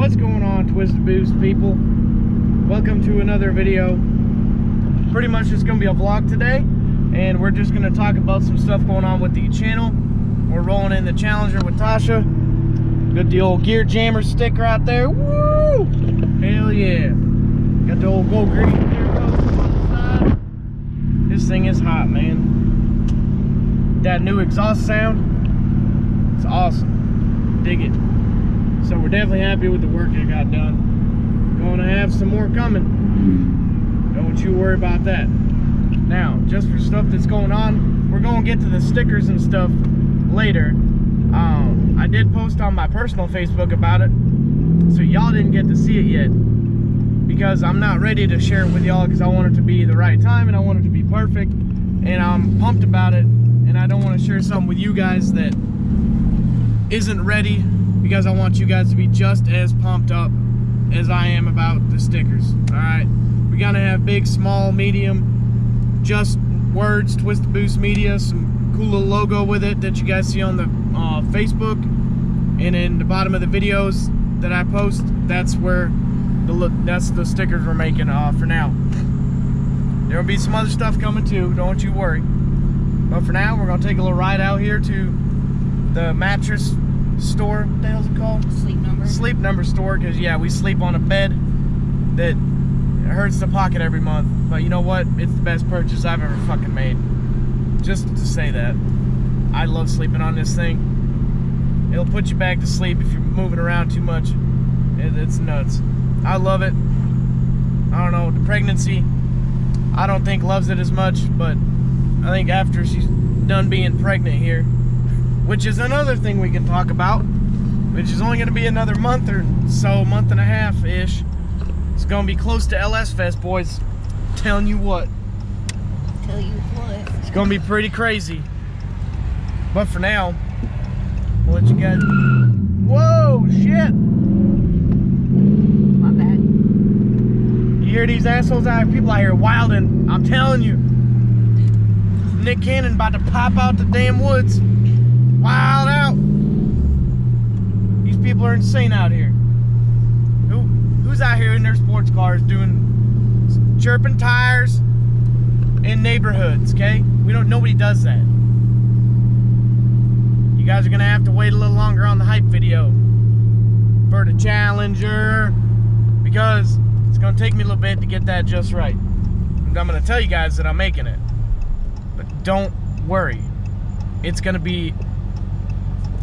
What's going on, Twisted Boost people? Welcome to another video. Pretty much just gonna be a vlog today, and we're just gonna talk about some stuff going on with the channel. We're rolling in the Challenger with Tasha. Got the old Gear Jammer sticker out there. Woo! Hell yeah! Got the old Go Green Gear coat on the side. This thing is hot, man. That new exhaust sound, it's awesome. Dig it. So we're definitely happy with the work that got done. Gonna have some more coming. Don't you worry about that. Now, just for stuff that's going on, we're gonna get to the stickers and stuff later. I did post on my personal Facebook about it, so y'all didn't get to see it yet, because I'm not ready to share it with y'all because I want it to be the right time and I want it to be perfect, and I'm pumped about it, and I don't want to share something with you guys that isn't ready, because I want you guys to be just as pumped up as I am about the stickers. Alright, we're gonna have big, small, medium, just words, Twisted Boost Media, some cool little logo with it that you guys see on the Facebook, and in the bottom of the videos that I post, that's where that's the stickers we're making for now. There will be some other stuff coming too, don't you worry. But for now, we're gonna take a little ride out here to the mattress store. What the hell's it called? Sleep Number store, because yeah, we sleep on a bed that hurts the pocket every month, but you know what, it's the best purchase I've ever fucking made. Just to say that, I love sleeping on this thing. It'll put you back to sleep if you're moving around too much. It's nuts. I love it. I don't know, the pregnancy, I don't think loves it as much, but I think after she's done being pregnant here, which is another thing we can talk about, which is only going to be another month or so, month and a half-ish. It's going to be close to LS Fest, boys. I'm telling you what. Tell you what. It's going to be pretty crazy. But for now, we'll let you guys... Whoa, shit! My bad. You hear these assholes out here? People out here wilding. I'm telling you. Nick Cannon about to pop out the damn woods. Wild out. These people are insane out here. Who's out here in their sports cars doing chirping tires in neighborhoods, okay? Nobody does that. You guys are gonna have to wait a little longer on the hype video for the Challenger, because it's gonna take me a little bit to get that just right. And I'm gonna tell you guys that I'm making it, but don't worry, it's gonna be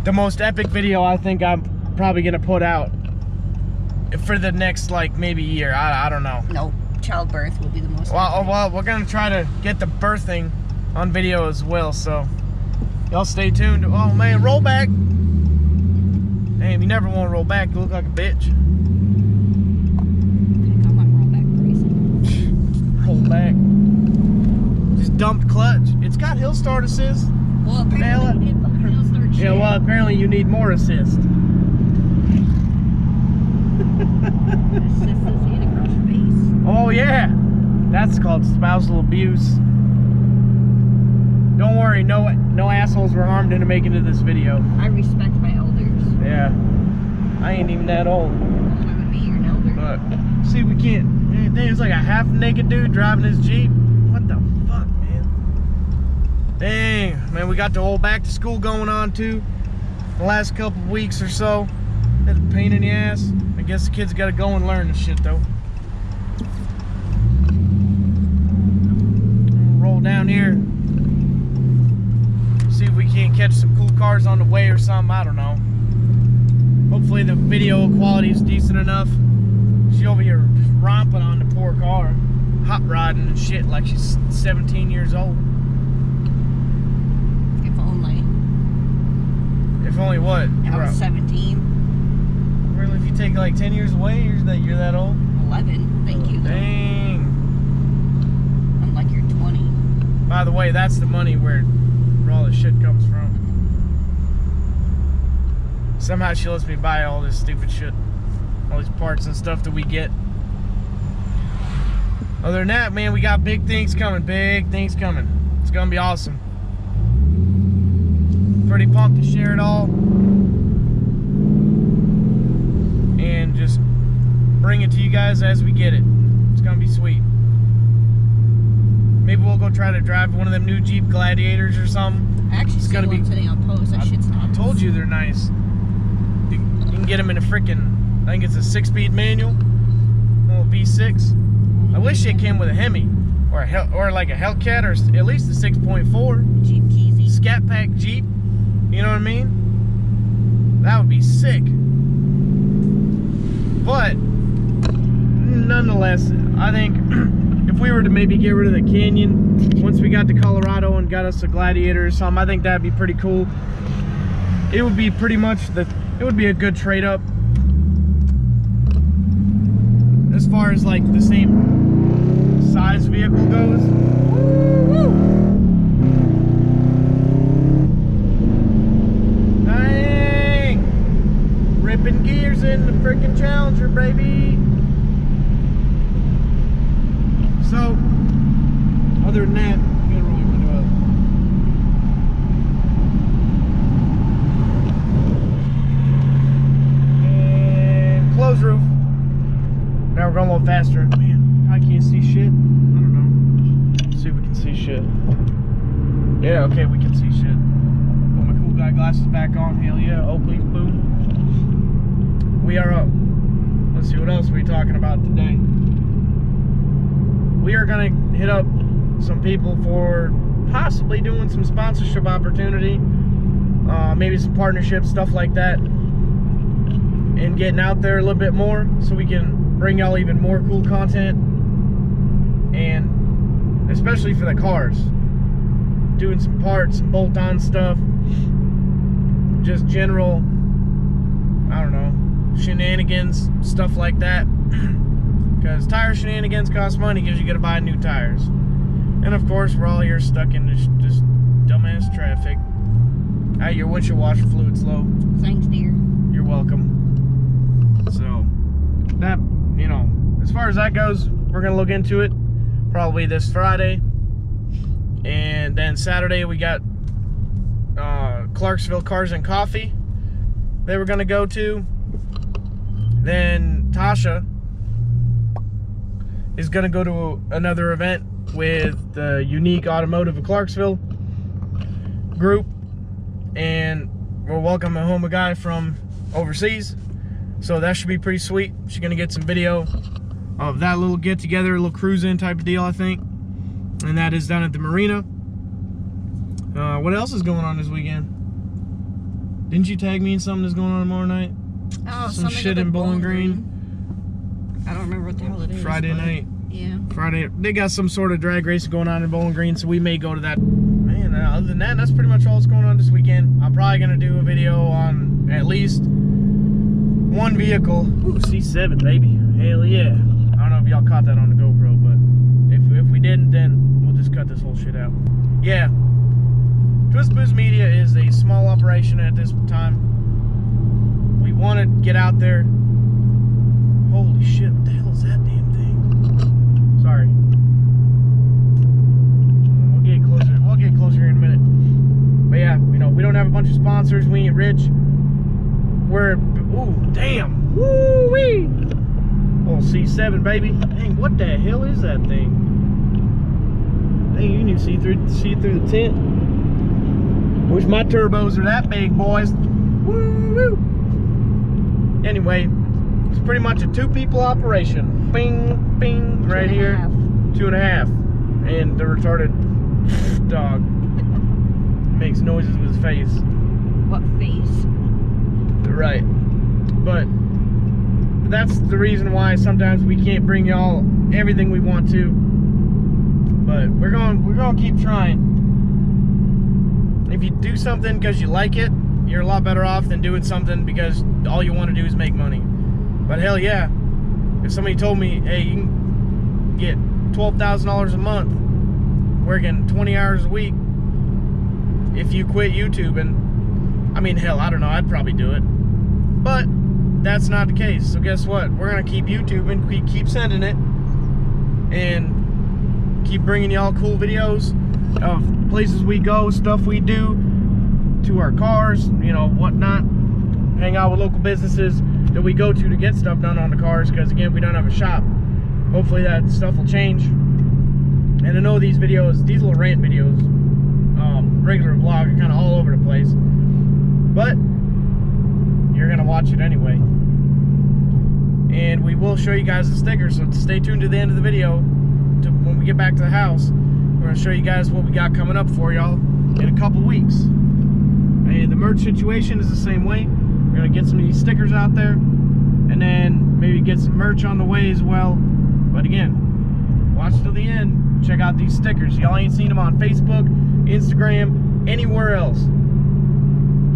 the most epic video I think I'm probably gonna put out for the next, like, maybe year. I don't know. No, childbirth will be the most. Well, we're gonna try to get the birthing on video as well, so y'all stay tuned. Oh man, roll back. Damn, you never want to roll back. You look like a bitch. I might roll back racing. Roll back. Just dumped clutch. It's got hill start assist. Well, apparently you need fucking hill start shit. Yeah, well, apparently you need more assist. Assist is hit across your face. Oh yeah, that's called spousal abuse. Don't worry, no assholes were harmed into making it this video. I respect my elders. Yeah, I ain't even that old. I'm gonna be your elder. But see, we can't. There's like a half naked dude driving his Jeep. What the fuck, man? Dang, man, we got the whole back to school going on too. The last couple of weeks or so, had a pain in the ass. I guess the kids got to go and learn this shit though. Roll down here. See if we can't catch some cool cars on the way or something. I don't know. Hopefully the video quality is decent enough. She's over here just romping on the poor car, hot rodding and shit like she's 17 years old. If only. If only what? I was 17. Really, if you take like 10 years away, you're that old? 11. Thank you. Though. Dang. I'm like you're 20. By the way, that's the money where all this shit comes from. Somehow she lets me buy all this stupid shit, all these parts and stuff that we get. Other than that, man, we got big things coming. It's gonna be awesome. Pretty pumped to share it all and just bring it to you guys as we get it. It's gonna be sweet. Maybe we'll go try to drive one of them new Jeep Gladiators or something. I actually It's see gonna one be- today on post. That shit's nice. I told you they're nice. You can get them in a freaking, I think it's a 6-speed manual, little V6. I wish it came with a Hemi or like a Hellcat or at least a 6.4 Jeep Keezy. Scat Pack Jeep. You know what I mean? That would be sick. But nonetheless, I think if we were to maybe get rid of the Canyon once we got to Colorado and got us a Gladiator or something, I think that'd be pretty cool. It would be pretty much it would be a good trade up as far as like the same size vehicle goes. Dang! Ripping gears in the freaking Challenger, baby. So, other than that, we got really window up. And close roof. Now we're going a little faster. Man, I can't see shit. I don't know. Let's see if we can see shit. Yeah, okay, we can see shit. Put my cool guy glasses back on. Hell yeah. Oh, please, boom. We are up. Let's see, what else are we talking about today? We are going to hit up some people for possibly doing some sponsorship opportunity, maybe some partnership, stuff like that, and getting out there a little bit more so we can bring y'all even more cool content, and especially for the cars, doing some parts, some bolt-on stuff, just general, I don't know, shenanigans, stuff like that. Because tire shenanigans cost money because you got to buy new tires. And of course, we're all here stuck in this just dumbass traffic. Hey, your windshield washer fluid's low. Thanks, dear. You're welcome. So, that, you know, as far as that goes, we're going to look into it probably this Friday. And then Saturday, we got Clarksville Cars and Coffee they were going to go to. Then Tasha is going to go to another event with the Unique Automotive of Clarksville group, and we're welcoming home a guy from overseas, so that should be pretty sweet. She's going to get some video of that little get together, a little cruise-in type of deal, I think, and that is down at the marina. What else is going on this weekend? Didn't you tag me in something that's going on tomorrow night? Oh, some shit in Bowling Green. I don't remember what the hell it is. Friday but night. Yeah. Friday, they got some sort of drag race going on in Bowling Green, so we may go to that. Man, other than that, that's pretty much all that's going on this weekend. I'm probably going to do a video on at least one vehicle. Ooh, C7, baby. Hell yeah. I don't know if y'all caught that on the GoPro, but if we didn't, then we'll just cut this whole shit out. Yeah. Twist Boost Media is a small operation at this time. We want to get out there. Holy shit, what the hell is that damn thing? Sorry. We'll get closer here in a minute. But yeah, you know, we don't have a bunch of sponsors. We ain't rich. We're, ooh, damn. Woo-wee. Oh, C7, baby. Dang, what the hell is that thing? Dang, you can see through the tent. Wish my turbos are that big, boys. Woo-woo. Anyway, it's pretty much a 2-people operation. Bing, bing, right here. 2.5. And the retarded dog makes noises with his face. What face? Right. But that's the reason why sometimes we can't bring y'all everything we want to. But we're going to keep trying. If you do something because you like it, you're a lot better off than doing something because all you want to do is make money. But hell yeah, if somebody told me, hey, you can get $12,000 a month working 20 hours a week if you quit YouTube, and I mean, hell, I don't know, I'd probably do it. But that's not the case. So guess what? We're gonna keep YouTubing, keep sending it, and keep bringing y'all cool videos of places we go, stuff we do to our cars, you know, whatnot. Hang out with local businesses, that we go to get stuff done on the cars, because again, we don't have a shop. Hopefully that stuff will change. And I know these videos, these little rant videos, regular vlog, are kind of all over the place, but you're gonna watch it anyway. And we will show you guys the stickers, so stay tuned to the end of the video. When we get back to the house, we're gonna show you guys what we got coming up for y'all in a couple weeks. And the merch situation is the same way. We're gonna get some of these stickers out there, and then maybe get some merch on the way as well. But again, watch till the end. Check out these stickers. Y'all ain't seen them on Facebook, Instagram, anywhere else.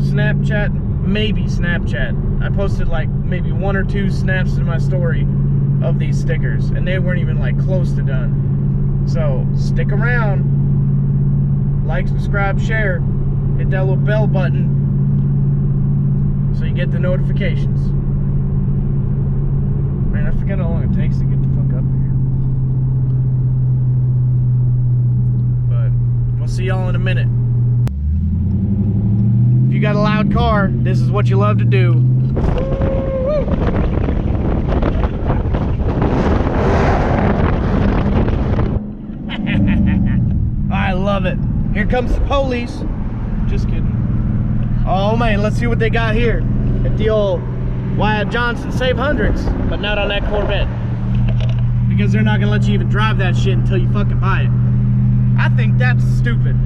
Snapchat, maybe Snapchat. I posted like maybe 1 or 2 snaps in my story of these stickers, and they weren't even like close to done. So stick around, like, subscribe, share, hit that little bell button so you get the notifications. Man, I forget how long it takes to get the fuck up here. But we'll see y'all in a minute. If you got a loud car, this is what you love to do. I love it. Here comes the police. Just kidding. Oh man, let's see what they got here at the old Wyatt Johnson Save Hundreds, but not on that Corvette, because they're not gonna let you even drive that shit until you fucking buy it. I think that's stupid.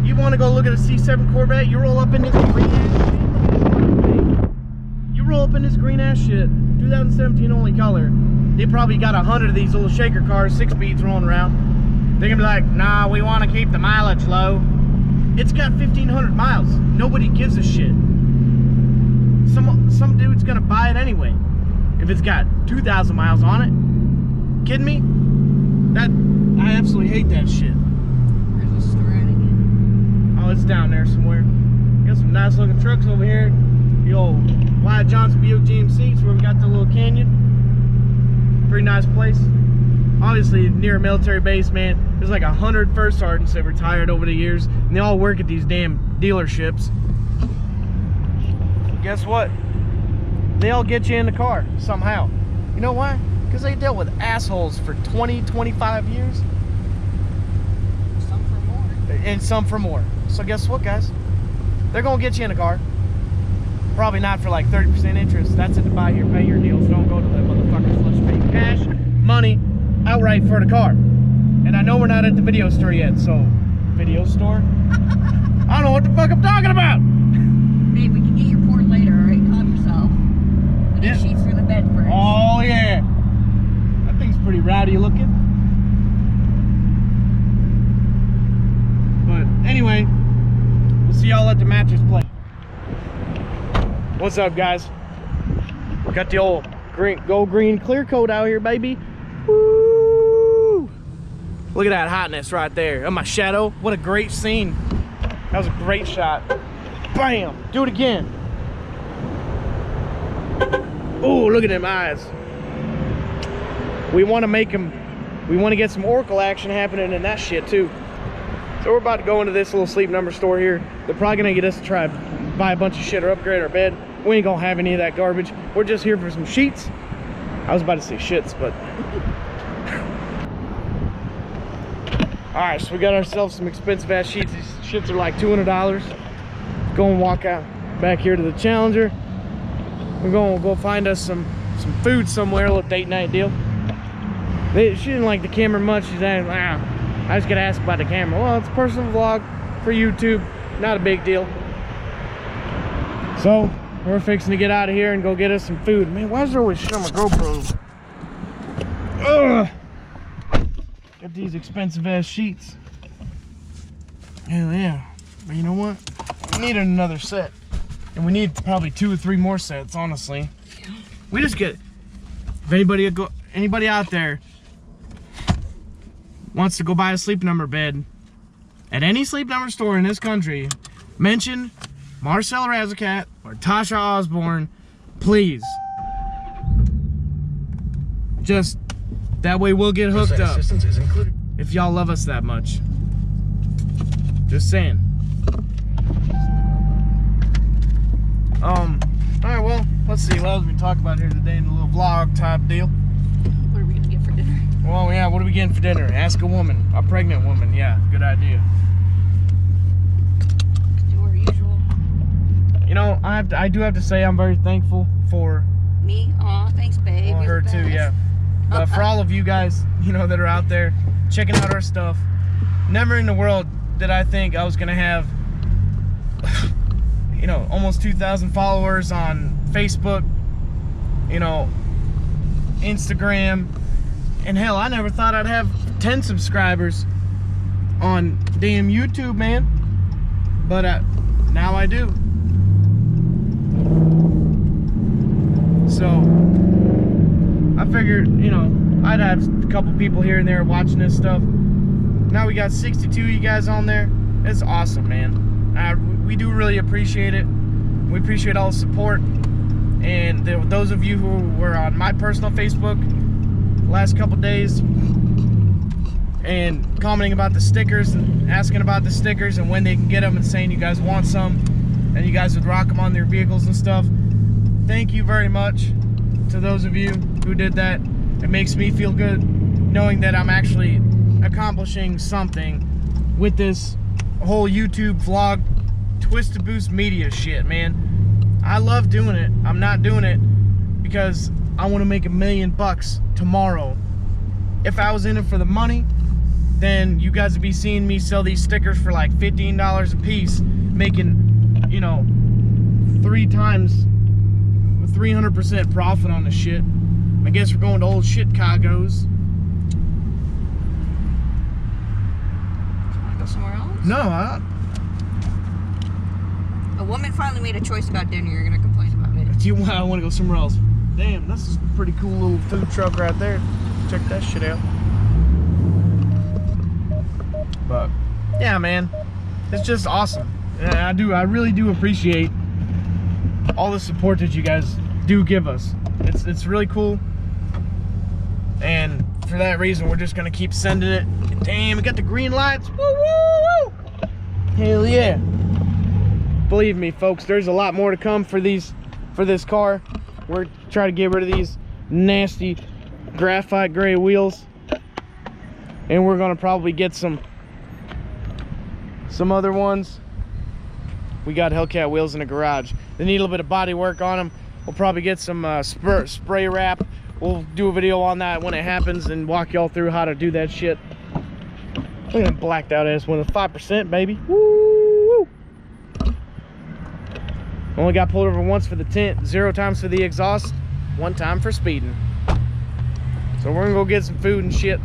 You want to go look at a C7 Corvette, you roll up in this green ass shit. You roll up in this green ass shit, 2017 only color. They probably got 100 of these little shaker cars, 6-speeds rolling around. They're gonna be like, nah, we want to keep the mileage low. It's got 1,500 miles. Nobody gives a shit. Some dude's gonna buy it anyway if it's got 2,000 miles on it. Kidding me? I absolutely hate that shit. Where's the store at again? Oh, it's down there somewhere. Got some nice looking trucks over here. The old Wyatt Johnson Buick GMCs, where we got the little canyon. Pretty nice place. Obviously near a military base, man. There's like 100 first sergeants that retired over the years, and they all work at these damn dealerships. Guess what? They all get you in the car somehow. You know why? Because they dealt with assholes for 20, 25 years. Some for more. And some for more. So guess what, guys? They're gonna get you in a car. Probably not for like 30% interest. That's it, to buy your pay your deals. Don't go to them motherfuckers. Let's pay cash, money, outright for the car. And I know we're not at the video store yet, so video store? I don't know what the fuck I'm talking about. Babe, we can get your porn later, alright? Calm yourself. We need sheets for the bed first. Oh yeah. That thing's pretty rowdy looking. But anyway, we'll see y'all at the mattress place. What's up, guys? Got the old go green clear coat out here, baby. Woo! Look at that hotness right there. Oh, my shadow. What a great scene. That was a great shot. Bam! Do it again. Oh, look at them eyes. We want to make them, we want to get some Oracle action happening in that shit too. So we're about to go into this little Sleep Number store here. They're probably gonna get us to try buy a bunch of shit or upgrade our bed. We ain't gonna have any of that garbage. We're just here for some sheets. I was about to say shits, but all right, so we got ourselves some expensive ass sheets. These shits are like $200. Go and walk out back here to the Challenger. We're gonna go find us some food somewhere, a little date night deal. She didn't like the camera much. She's like, I just gotta ask about the camera. Well, it's a personal vlog for YouTube, not a big deal. So we're fixing to get out of here and go get us some food. Man, why is there always shit on my GoPro? Ugh. Got these expensive ass sheets. Hell yeah. But you know what? We needed another set. And we need probably 2 or 3 more sets, honestly. We just get, if anybody out there wants to go buy a Sleep Number bed at any Sleep Number store in this country, mention Marcel Razzacat or Tasha Osborne, please. Just that way we'll get hooked up. Assistance is included. If y'all love us that much. Just saying. Alright, well, let's let's see, what else we talk about here today in a little vlog type deal. What are we gonna get for dinner? Well, yeah, what are we getting for dinner? Ask a woman, a pregnant woman. Yeah, good idea. Do our usual. You know, I do have to say I'm very thankful for Me? Aw, thanks, babe. well, You're her the too, best. yeah. But for all of you guys, you know, that are out there checking out our stuff, never in the world did I think I was gonna have, you know, almost 2,000 followers on Facebook, you know, Instagram, and hell, I never thought I'd have 10 subscribers on damn YouTube, man. But now I do. So I figured, you know, I'd have a couple people here and there watching this stuff. Now we got 62 of you guys on there. It's awesome, man. We do really appreciate it. We appreciate all the support. And those of you who were on my personal Facebook last couple days and commenting about the stickers and asking about the stickers and when they can get them and saying you guys want some and you guys would rock them on their vehicles and stuff. Thank you very much to those of you who did that. It makes me feel good knowing that I'm actually accomplishing something with this whole YouTube vlog twist to boost media shit, man. I love doing it. I'm not doing it because I want to make $1 million tomorrow. If I was in it for the money, then you guys would be seeing me sell these stickers for like $15 a piece, making, you know, 3 times 300% profit on the shit. I guess we're going to old Chicago's. Wanna go somewhere else? No, A woman finally made a choice about dinner. You're gonna complain about it. I want to go somewhere else. Damn, this is a pretty cool little food truck right there. Check that shit out. But yeah, man, it's just awesome. I really do appreciate all the support that you guys do give us. It's really cool, and for that reason, we're just gonna keep sending it. Damn, we got the green lights. Woo woo woo! Hell yeah! Believe me, folks, there's a lot more to come for this car. We're trying to get rid of these nasty graphite gray wheels, and we're gonna probably get some other ones. We got Hellcat wheels in the garage. They need a little bit of body work on them. We'll probably get some spray wrap. We'll do a video on that when it happens and walk y'all through how to do that shit. Look at that blacked out ass one with 5%, baby. Woo! Only got pulled over once for the tint, 0 times for the exhaust, 1 time for speeding. So we're gonna go get some food and shit.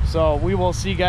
So we will see you guys.